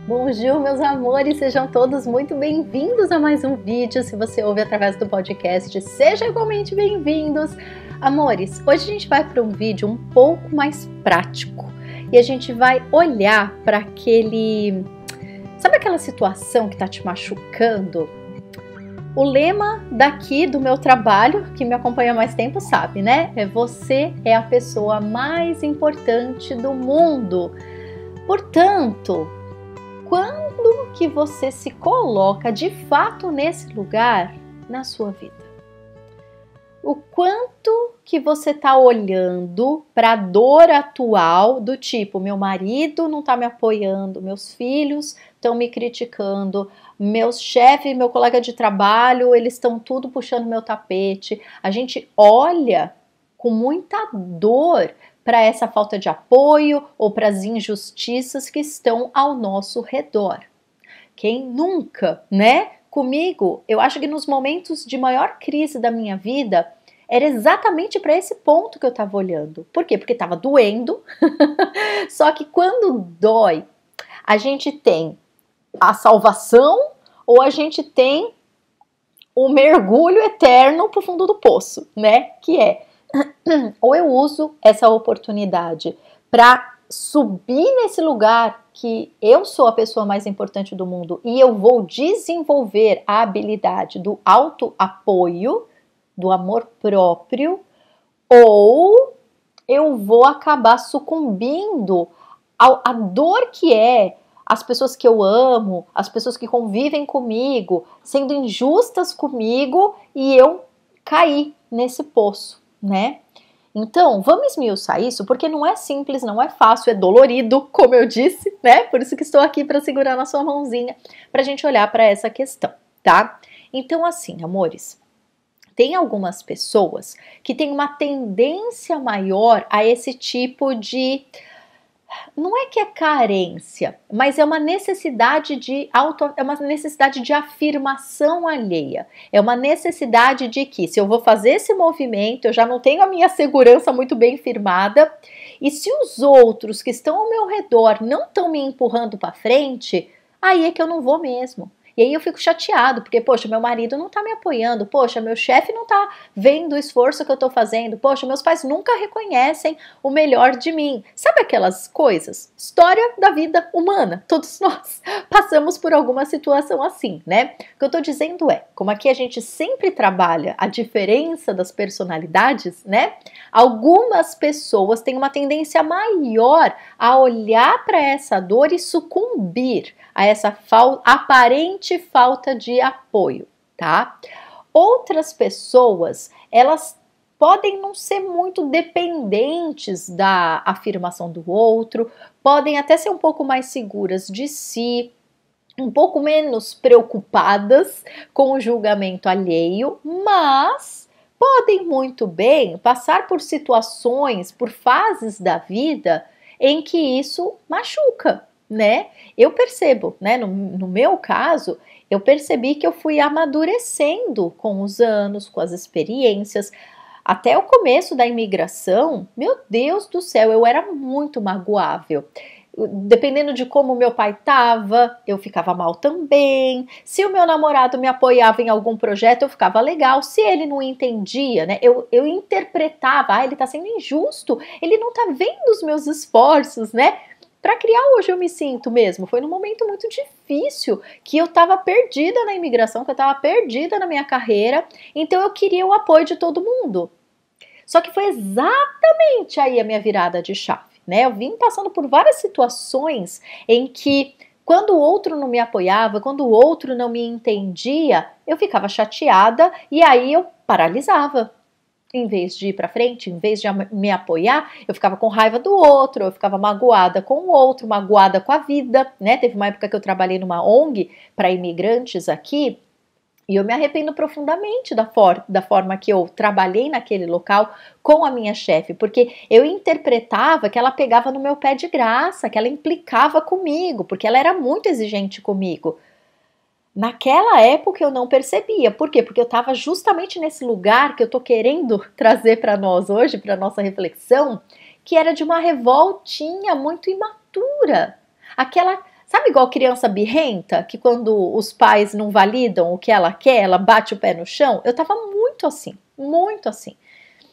Bonjour, meus amores, sejam todos muito bem-vindos a mais um vídeo. Se você ouve através do podcast, sejam igualmente bem-vindos. Amores, hoje a gente vai para um vídeo um pouco mais prático e a gente vai olhar para sabe aquela situação que está te machucando? O lema daqui do meu trabalho, que me acompanha há mais tempo, sabe, né? Você é a pessoa mais importante do mundo. Portanto, quando que você se coloca de fato nesse lugar na sua vida? O quanto que você está olhando para a dor atual do tipo, meu marido não está me apoiando, meus filhos estão me criticando, meus chefes, meu colega de trabalho, eles estão tudo puxando meu tapete. A gente olha com muita dor para essa falta de apoio ou para as injustiças que estão ao nosso redor. Quem nunca, né? Comigo, eu acho que nos momentos de maior crise da minha vida, era exatamente para esse ponto que eu estava olhando. Por quê? Porque estava doendo. Só que quando dói, a gente tem a salvação ou a gente tem o mergulho eterno para o fundo do poço, né? Que é, ou eu uso essa oportunidade para subir nesse lugar que eu sou a pessoa mais importante do mundo e eu vou desenvolver a habilidade do autoapoio, do amor próprio, ou eu vou acabar sucumbindo à dor que é as pessoas que eu amo, as pessoas que convivem comigo, sendo injustas comigo e eu cair nesse poço, né? Então, vamos esmiuçar isso, porque não é simples, não é fácil, é dolorido, como eu disse, né? Por isso que estou aqui para segurar na sua mãozinha, para a gente olhar para essa questão, tá? Então, assim, amores, tem algumas pessoas que têm uma tendência maior a esse tipo de... Não é que é carência, mas é uma necessidade é uma necessidade de afirmação alheia. É uma necessidade de que, se eu vou fazer esse movimento, eu já não tenho a minha segurança muito bem firmada, e se os outros que estão ao meu redor não estão me empurrando para frente, aí é que eu não vou mesmo. E aí eu fico chateado, porque, poxa, meu marido não tá me apoiando, poxa, meu chefe não tá vendo o esforço que eu tô fazendo, poxa, meus pais nunca reconhecem o melhor de mim. Sabe aquelas coisas? História da vida humana. Todos nós passamos por alguma situação assim, né? O que eu tô dizendo é, como aqui a gente sempre trabalha a diferença das personalidades, né? Algumas pessoas têm uma tendência maior a olhar para essa dor e sucumbir a essa aparente falta de apoio, tá? Outras pessoas, elas podem não ser muito dependentes da afirmação do outro, podem até ser um pouco mais seguras de si, um pouco menos preocupadas com o julgamento alheio, mas podem muito bem passar por situações, por fases da vida em que isso machuca, né? Eu percebo, né? No meu caso, eu percebi que eu fui amadurecendo com os anos, com as experiências. Até o começo da imigração, meu Deus do céu, eu era muito magoável. Dependendo de como meu pai estava, eu ficava mal também. Se o meu namorado me apoiava em algum projeto, eu ficava legal. Se ele não entendia, né? Eu interpretava, ele tá sendo injusto, ele não tá vendo os meus esforços, né? Para criar hoje eu me sinto mesmo. Foi num momento muito difícil que eu estava perdida na imigração, que eu estava perdida na minha carreira, então eu queria o apoio de todo mundo. Só que foi exatamente aí a minha virada de chave, né? Eu vim passando por várias situações em que quando o outro não me apoiava, quando o outro não me entendia, eu ficava chateada e aí eu paralisava. Em vez de ir para frente, em vez de me apoiar, eu ficava com raiva do outro, eu ficava magoada com o outro, magoada com a vida, né? Teve uma época que eu trabalhei numa ONG para imigrantes aqui e eu me arrependo profundamente da forma que eu trabalhei naquele local com a minha chefe, porque eu interpretava que ela pegava no meu pé de graça, que ela implicava comigo, porque ela era muito exigente comigo. Naquela época eu não percebia. Por quê? Porque eu estava justamente nesse lugar que eu tô querendo trazer para nós hoje, para nossa reflexão, que era de uma revoltinha muito imatura. Aquela, Sabe igual criança birrenta, que quando os pais não validam o que ela quer, ela bate o pé no chão? Eu tava muito assim, muito assim.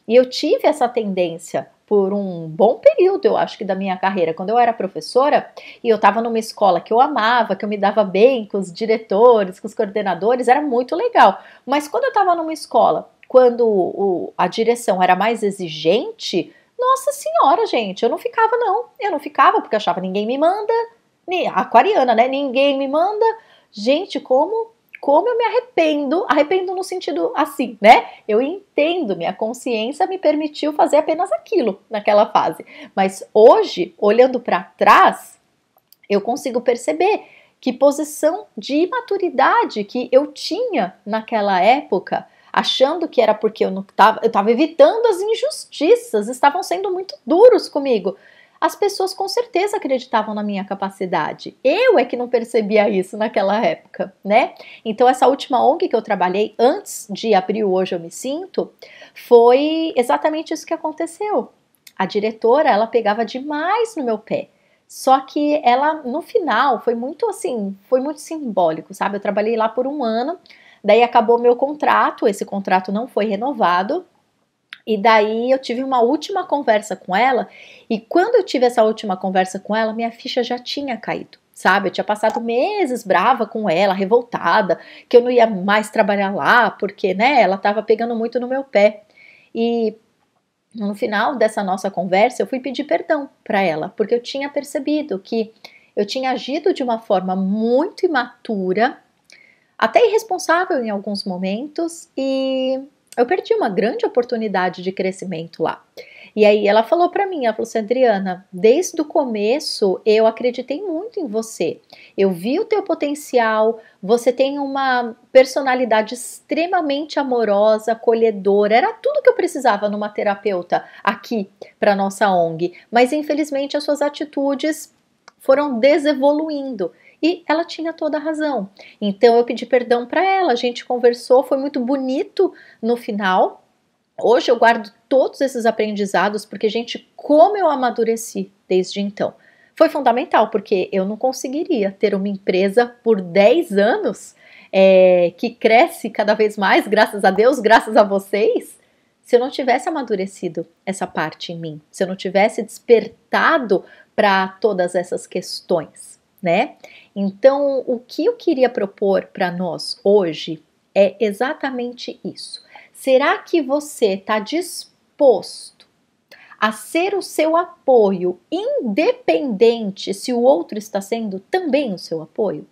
E eu tive essa tendência por um bom período, eu acho que da minha carreira, quando eu era professora e eu estava numa escola que eu amava, que eu me dava bem com os diretores, com os coordenadores, era muito legal. Mas quando eu estava numa escola, quando a direção era mais exigente, nossa senhora, gente, eu não ficava não. Eu não ficava porque eu achava ninguém me manda, aquariana, né? Ninguém me manda. Gente, como eu me arrependo no sentido assim, né? Eu entendo, minha consciência me permitiu fazer apenas aquilo naquela fase. Mas hoje, olhando para trás, eu consigo perceber que posição de imaturidade que eu tinha naquela época, achando que era porque eu estava evitando as injustiças, estavam sendo muito duros comigo. As pessoas com certeza acreditavam na minha capacidade. Eu é que não percebia isso naquela época, né? Então essa última ONG que eu trabalhei antes de abrir o Hoje Eu Me Sinto, foi exatamente isso que aconteceu. A diretora, ela pegava demais no meu pé. Só que ela, no final, foi muito assim, foi muito simbólico, sabe? Eu trabalhei lá por um ano, daí acabou meu contrato, esse contrato não foi renovado. E daí eu tive uma última conversa com ela, e quando eu tive essa última conversa com ela, minha ficha já tinha caído, sabe? Eu tinha passado meses brava com ela, revoltada, que eu não ia mais trabalhar lá, porque, né, ela tava pegando muito no meu pé. E no final dessa nossa conversa, eu fui pedir perdão para ela, porque eu tinha percebido que eu tinha agido de uma forma muito imatura, até irresponsável em alguns momentos, e eu perdi uma grande oportunidade de crescimento lá. E aí ela falou para mim, ela falou assim, Adriana, desde o começo eu acreditei muito em você. Eu vi o teu potencial, você tem uma personalidade extremamente amorosa, acolhedora, era tudo que eu precisava numa terapeuta aqui para nossa ONG. Mas infelizmente as suas atitudes foram desevoluindo. E ela tinha toda a razão. Então eu pedi perdão para ela, a gente conversou, foi muito bonito no final. Hoje eu guardo todos esses aprendizados, porque, gente, como eu amadureci desde então. Foi fundamental, porque eu não conseguiria ter uma empresa por 10 anos que cresce cada vez mais, graças a Deus, graças a vocês, se eu não tivesse amadurecido essa parte em mim, se eu não tivesse despertado para todas essas questões, né? Então, o que eu queria propor para nós hoje é exatamente isso. Será que você está disposto a ser o seu apoio, independente se o outro está sendo também o seu apoio?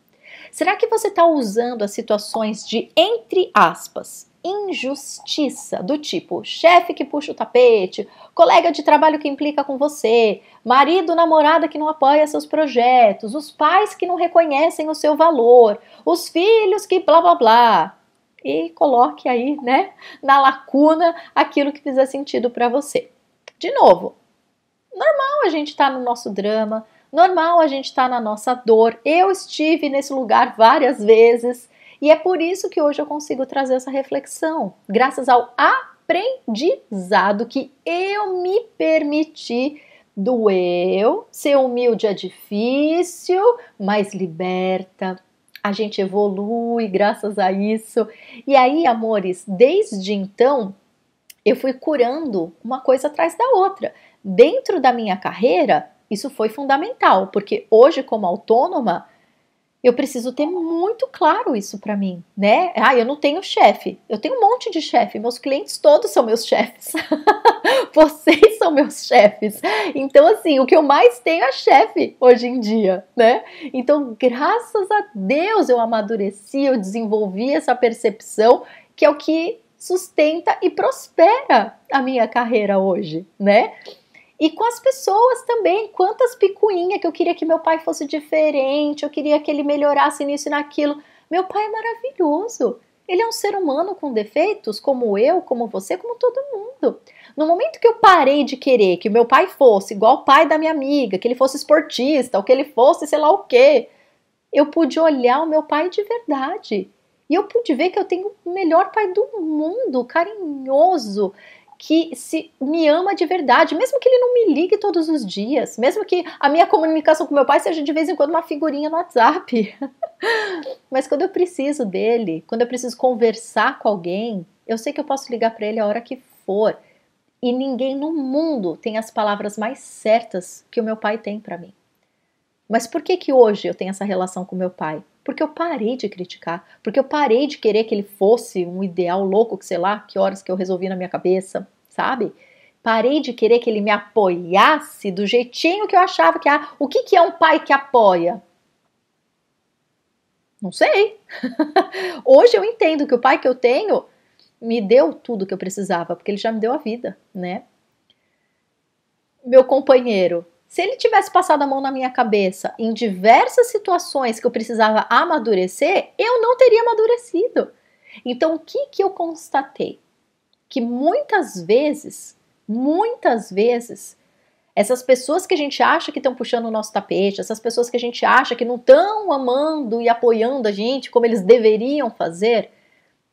Será que você está usando as situações de, entre aspas, injustiça, do tipo chefe que puxa o tapete, colega de trabalho que implica com você, marido, namorada que não apoia seus projetos, os pais que não reconhecem o seu valor, os filhos que blá blá blá, e coloque aí, né, na lacuna aquilo que fizer sentido para você. De novo, normal a gente tá no nosso drama, normal a gente tá na nossa dor. Eu estive nesse lugar várias vezes e é por isso que hoje eu consigo trazer essa reflexão, graças ao aprendizado que eu me permiti. Doeu, ser humilde é difícil, mas liberta. A gente evolui graças a isso. E aí, amores, desde então, eu fui curando uma coisa atrás da outra. Dentro da minha carreira, isso foi fundamental, porque hoje, como autônoma, eu preciso ter muito claro isso para mim, né? Eu não tenho chefe, eu tenho um monte de chefe, meus clientes todos são meus chefes, vocês são meus chefes. Então, assim, o que eu mais tenho é chefe hoje em dia, né? Então, graças a Deus eu amadureci, eu desenvolvi essa percepção, que é o que sustenta e prospera a minha carreira hoje, né? E com as pessoas também, quantas picuinhas que eu queria que meu pai fosse diferente, eu queria que ele melhorasse nisso e naquilo. Meu pai é maravilhoso, ele é um ser humano com defeitos, como eu, como você, como todo mundo. No momento que eu parei de querer que o meu pai fosse igual o pai da minha amiga, que ele fosse esportista, ou que ele fosse sei lá o quê, eu pude olhar o meu pai de verdade. E eu pude ver que eu tenho o melhor pai do mundo, carinhoso, que me ama de verdade, mesmo que ele não me ligue todos os dias, mesmo que a minha comunicação com meu pai seja de vez em quando uma figurinha no WhatsApp. Mas quando eu preciso dele, quando eu preciso conversar com alguém, eu sei que eu posso ligar para ele a hora que for. E ninguém no mundo tem as palavras mais certas que o meu pai tem para mim. Mas por que hoje eu tenho essa relação com meu pai? Porque eu parei de criticar, porque eu parei de querer que ele fosse um ideal louco, que sei lá, que horas que eu resolvi na minha cabeça, sabe? Parei de querer que ele me apoiasse do jeitinho que eu achava que... O que é um pai que apoia? Não sei. Hoje eu entendo que o pai que eu tenho me deu tudo que eu precisava, porque ele já me deu a vida, né? Meu companheiro, se ele tivesse passado a mão na minha cabeça em diversas situações que eu precisava amadurecer, eu não teria amadurecido. Então, o que eu constatei? Que muitas vezes, essas pessoas que a gente acha que estão puxando o nosso tapete, essas pessoas que a gente acha que não estão amando e apoiando a gente como eles deveriam fazer,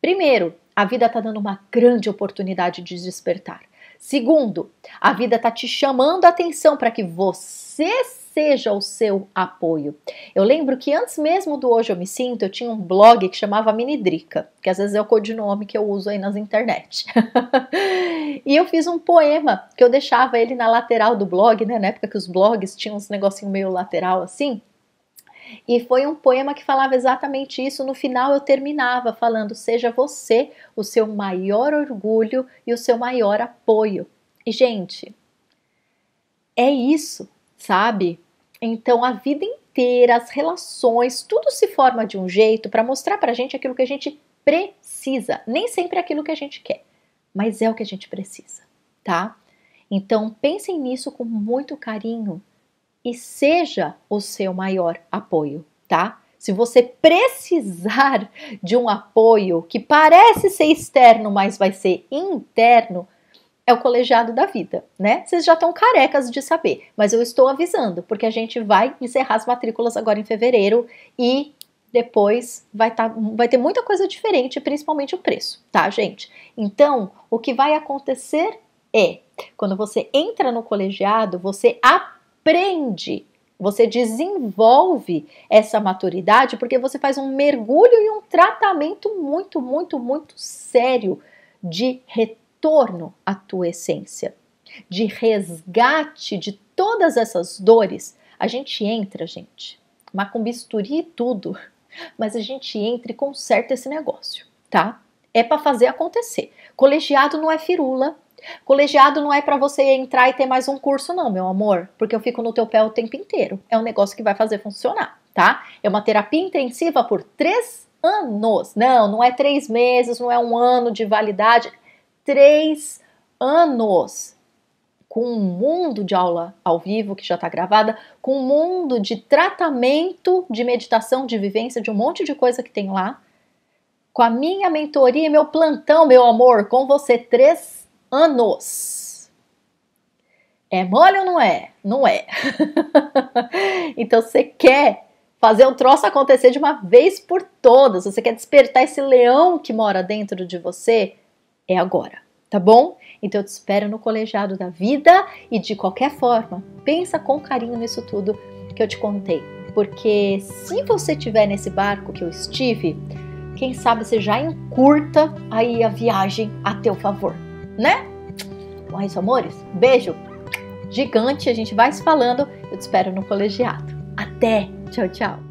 primeiro, a vida está dando uma grande oportunidade de despertar. Segundo, a vida está te chamando a atenção para que você seja o seu apoio. Eu lembro que antes mesmo do Hoje Eu Me Sinto, eu tinha um blog que chamava Mini Drica, que às vezes é o codinome que eu uso aí nas internet. E eu fiz um poema que eu deixava ele na lateral do blog, né? Na época que os blogs tinham uns negocinho meio lateral assim. E foi um poema que falava exatamente isso. No final eu terminava falando: seja você o seu maior orgulho e o seu maior apoio. E gente, é isso, sabe? Então a vida inteira, as relações, tudo se forma de um jeito para mostrar pra gente aquilo que a gente precisa. Nem sempre é aquilo que a gente quer, mas é o que a gente precisa, tá? Então pensem nisso com muito carinho. E seja o seu maior apoio, tá? Se você precisar de um apoio que parece ser externo, mas vai ser interno, é o colegiado da vida, né? Vocês já estão carecas de saber, mas eu estou avisando, porque a gente vai encerrar as matrículas agora em fevereiro e depois vai ter muita coisa diferente, principalmente o preço, tá, gente? Então, o que vai acontecer é, quando você entra no colegiado, você aprende, você desenvolve essa maturidade porque você faz um mergulho e um tratamento muito, muito, muito sério de retorno à tua essência, de resgate de todas essas dores. A gente entra, gente, mas com bisturi e tudo, mas a gente entra e conserta esse negócio, tá? É para fazer acontecer. Colegiado não é firula. Colegiado não é para você entrar e ter mais um curso não, meu amor, porque eu fico no teu pé o tempo inteiro. É um negócio que vai fazer funcionar, tá? É uma terapia intensiva por 3 anos. Não é 3 meses, não é 1 ano de validade. 3 anos. Com um mundo de aula ao vivo que já está gravada, com um mundo de tratamento, de meditação, de vivência, de um monte de coisa que tem lá. Com a minha mentoria e meu plantão, meu amor, com você 3 anos. É mole ou não é? Não é. Então você quer fazer o troço acontecer de uma vez por todas, você quer despertar esse leão que mora dentro de você, é agora, tá bom? Então eu te espero no colegiado da vida e de qualquer forma, pensa com carinho nisso tudo que eu te contei, porque se você estiver nesse barco que eu estive, quem sabe você já encurta aí a viagem a teu favor, né? Bom, é isso, amores. Beijo gigante, a gente vai se falando. Eu te espero no colegiado. Até! Tchau, tchau!